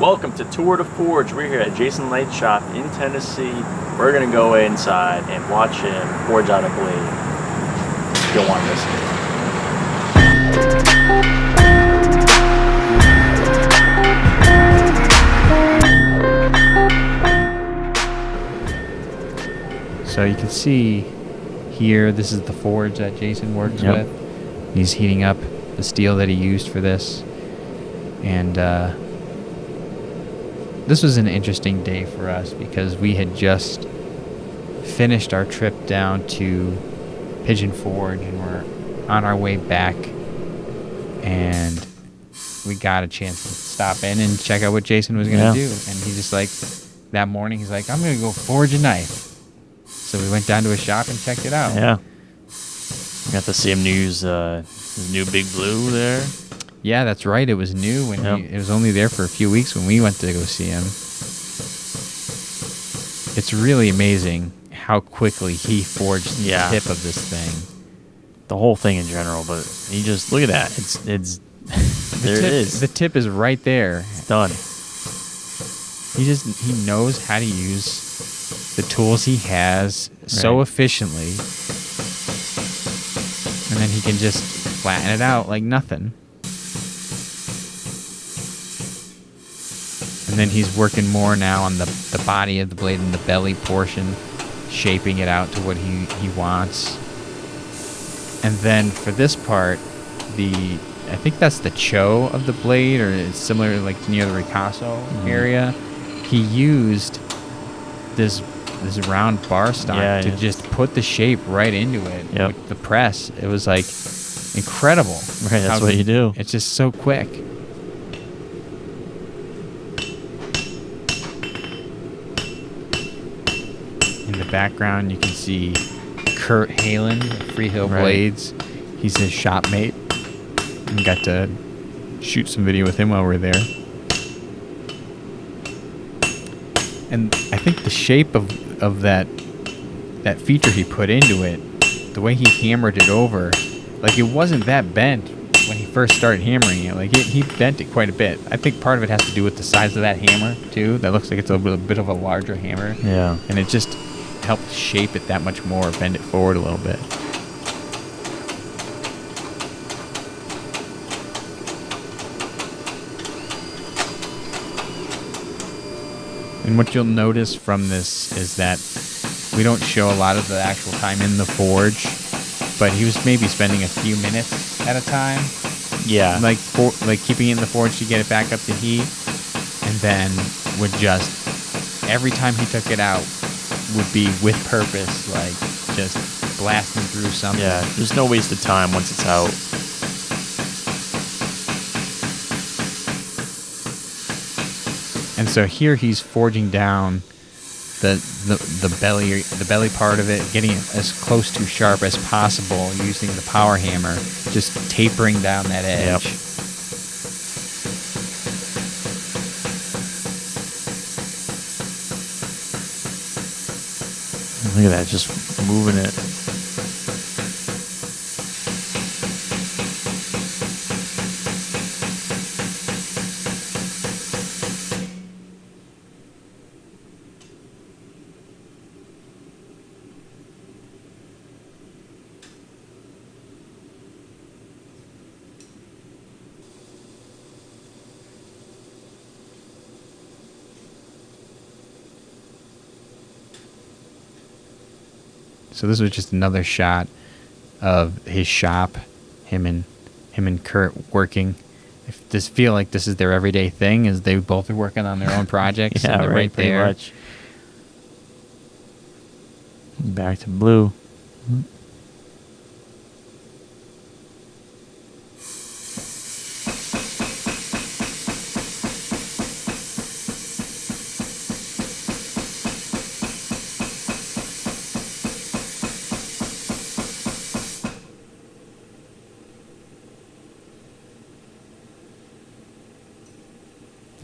Welcome to Tour de Forge. We're here at Jason Light's shop in Tennessee. We're gonna go inside and watch him forge out a blade. You'll want to miss it. So you can see here, this is the forge that Jason works with. He's heating up the steel that he used for this. And this was an interesting day for us because we had just finished our trip down to Pigeon Forge and we're on our way back, and we got a chance to stop in and check out what Jason was going to do. And he just like, that morning, he's like, I'm going to go forge a knife. So we went down to his shop and checked it out. Yeah. We got to see him use his new Big Blue there. Yeah, that's right. It was new when it was only there for a few weeks when we went to go see him. It's really amazing how quickly he forged the tip of this thing. The whole thing in general, but he just, look at that. It's there it is. The tip is right there. It's done. He knows how to use the tools he has so efficiently, and then he can just flatten it out like nothing. And then he's working more now on the body of the blade and the belly portion, shaping it out to what he wants. And then for this part, I think that's the choe of the blade, or it's similar, like near the ricasso area. He used this round bar stock to just put the shape right into it with the press. It was like incredible. Right, that's what you do. It's just so quick. In the background, you can see Kurt Halen of Free Hill Blades. He's his shop mate. And got to shoot some video with him while we're there. And I think the shape of that feature he put into it, the way he hammered it over, like it wasn't that bent when he first started hammering it. Like he bent it quite a bit. I think part of it has to do with the size of that hammer too. That looks like it's a bit of a larger hammer. Yeah. And it just helped shape it that much more, bend it forward a little bit. And what you'll notice from this is that we don't show a lot of the actual time in the forge, but he was maybe spending a few minutes at a time. Yeah. Like keeping it in the forge to get it back up to heat, and then would just, every time he took it out, would be with purpose, like just blasting through something. Yeah, there's no waste of time once it's out. And so here he's forging down the belly part of it, getting it as close to sharp as possible using the power hammer, just tapering down that edge. Yep. Look at that, just moving it. So this was just another shot of his shop, him and Kurt working. I just feel like this is their everyday thing, is they both are working on their own projects. Yeah, and they're right pretty there. much. Back to blue.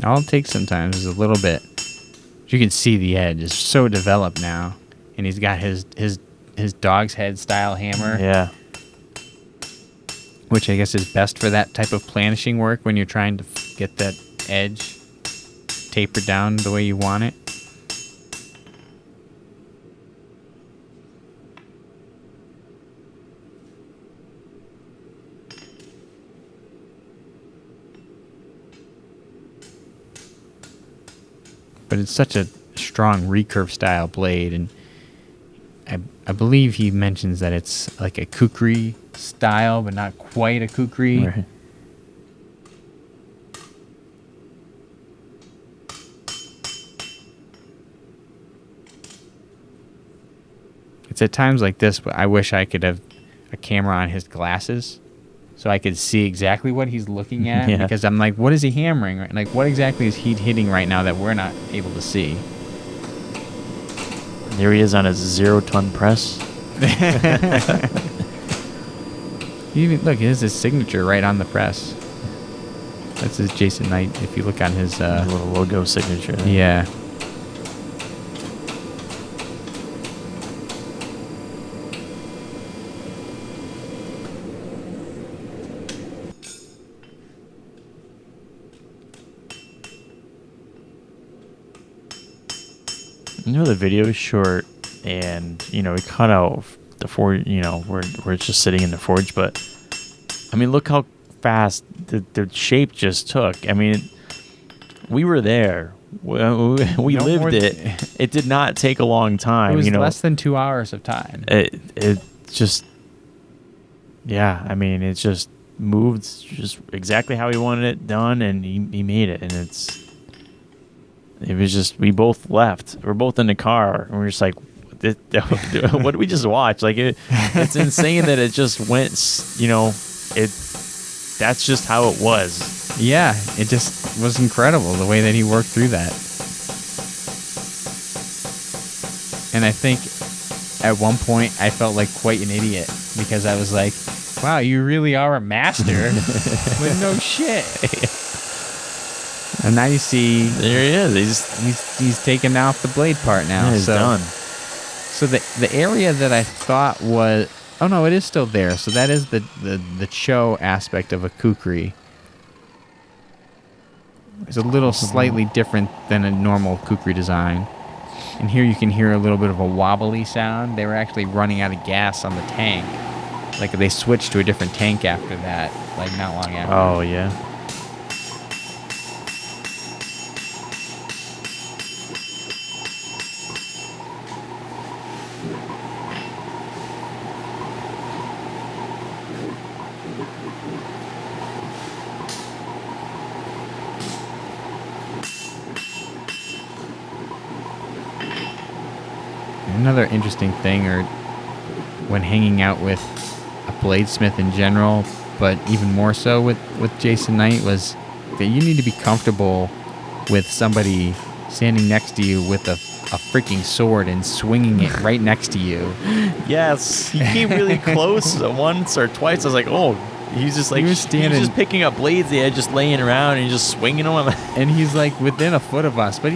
All it takes sometimes is a little bit. You can see the edge is so developed now, and he's got his dog's head style hammer. Yeah. Which I guess is best for that type of planishing work when you're trying to get that edge. tapered down the way you want it. But it's such a strong recurve style blade, and I believe he mentions that it's like a Kukri style, but not quite a Kukri. Right. It's at times like this, but I wish I could have a camera on his glasses so I could see exactly what he's looking at. Yeah. Because I'm like, what is he hammering? Like, what exactly is he hitting right now that we're not able to see? There he is on his 0-ton press. Look, it has his signature right on the press. That's his Jason Knight. If you look on his little logo signature. yeah. You know, the video is short, and we cut out the forge. Where it's just sitting in the forge. But I mean, look how fast the shape just took. I mean, we were there. We lived it. It did not take a long time. It was less than 2 hours of time. It just, yeah. I mean, it just moved just exactly how he wanted it done, and he made it. And it was just, we both left. We're both in the car, and we're just like, what did we just watch? Like, it's insane that it just went, that's just how it was. Yeah, it just was incredible the way that he worked through that. And I think at one point I felt like quite an idiot because I was like, wow, you really are a master. But no shit. And now you see, there he is. He's taken off the blade part now. Yeah, he's done. So the area that I thought was, oh no, it is still there. So that is the Cho aspect of a Kukri. It's a little slightly different than a normal Kukri design. And here you can hear a little bit of a wobbly sound. They were actually running out of gas on the tank. Like they switched to a different tank after that, like not long after. Oh, yeah. Another interesting thing, or when hanging out with a bladesmith in general, but even more so with Jason Knight, was that you need to be comfortable with somebody standing next to you with a freaking sword and swinging it right next to you. Yes, he came really close once or twice. I was like, oh, he's just like, he's just picking up blades they had just laying around and he's just swinging them. And he's like within a foot of us, but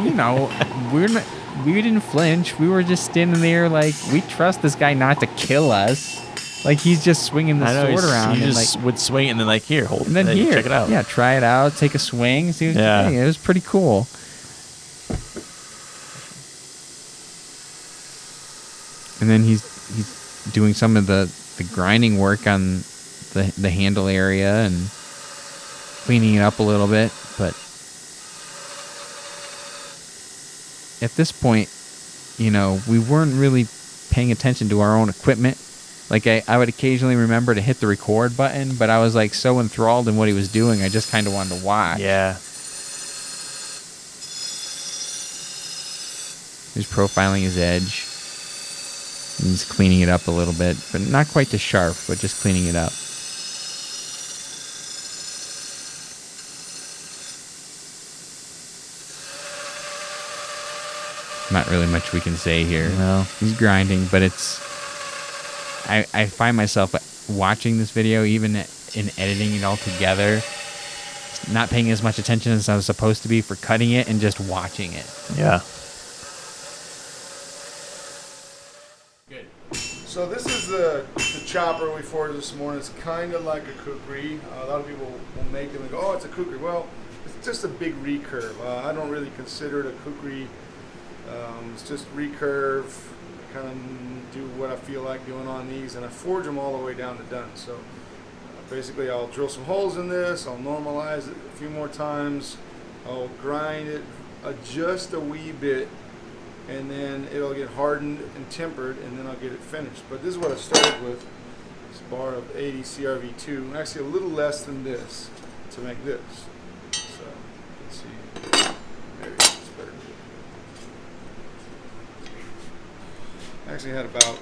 we didn't flinch. We were just standing there like, we trust this guy not to kill us. Like, he's just swinging the sword around. He just would swing it and then like, here, hold it. And then here, check it out. Yeah, try it out. Take a swing. See what you think. It was pretty cool. And then he's doing some of the grinding work on the handle area and cleaning it up a little bit. But at this point, we weren't really paying attention to our own equipment. Like, I would occasionally remember to hit the record button, but I was like so enthralled in what he was doing, I just kind of wanted to watch. Yeah. He's profiling his edge. And he's cleaning it up a little bit, but not quite to sharp, but just cleaning it up. Not really much we can say here. No. He's grinding, but it's... I find myself watching this video, even in editing it all together, not paying as much attention as I was supposed to be for cutting it and just watching it. Yeah. Good. So this is the chopper we forged this morning. It's kind of like a Kukri. A lot of people will make them and go, oh, it's a Kukri. Well, it's just a big recurve. I don't really consider it a Kukri. It's just recurve. Kind of do what I feel like doing on these, and I forge them all the way down to done. So basically I'll drill some holes in this, I'll normalize it a few more times, I'll grind it just a wee bit, and then it'll get hardened and tempered, and then I'll get it finished. But this is what I started with, this bar of 80 CRV2, actually a little less than this to make this. So let's see, maybe it's better. I actually had about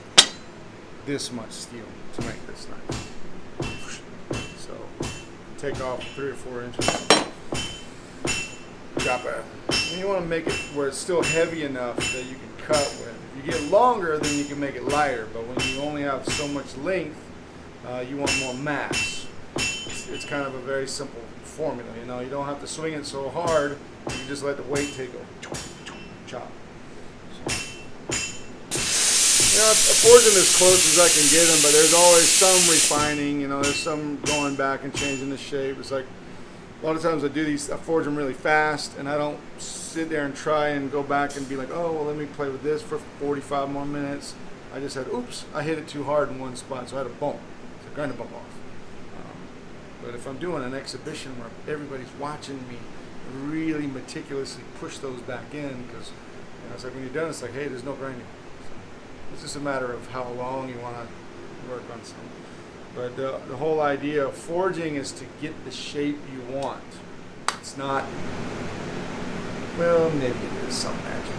this much steel to make this knife. So take off 3 or 4 inches. Drop it. And you want to make it where it's still heavy enough that you can cut with. If you get longer, then you can make it lighter. But when you only have so much length, you want more mass. It's kind of a very simple formula. You know, you don't have to swing it so hard. You can just let the weight take a chop. You know, I'm forging as close as I can get them, but there's always some refining. You know, there's some going back and changing the shape. It's like a lot of times I do these, I forge them really fast, and I don't sit there and try and go back and be like, oh, well, let me play with this for 45 more minutes. I just had, oops, I hit it too hard in one spot, so I had a bump. So I grind a bump off. But if I'm doing an exhibition where everybody's watching me really meticulously push those back in, because you know, it's like when you're done, it's like, hey, there's no grinding. It's just a matter of how long you want to work on something. But the whole idea of forging is to get the shape you want. It's not, well, maybe there's some magic.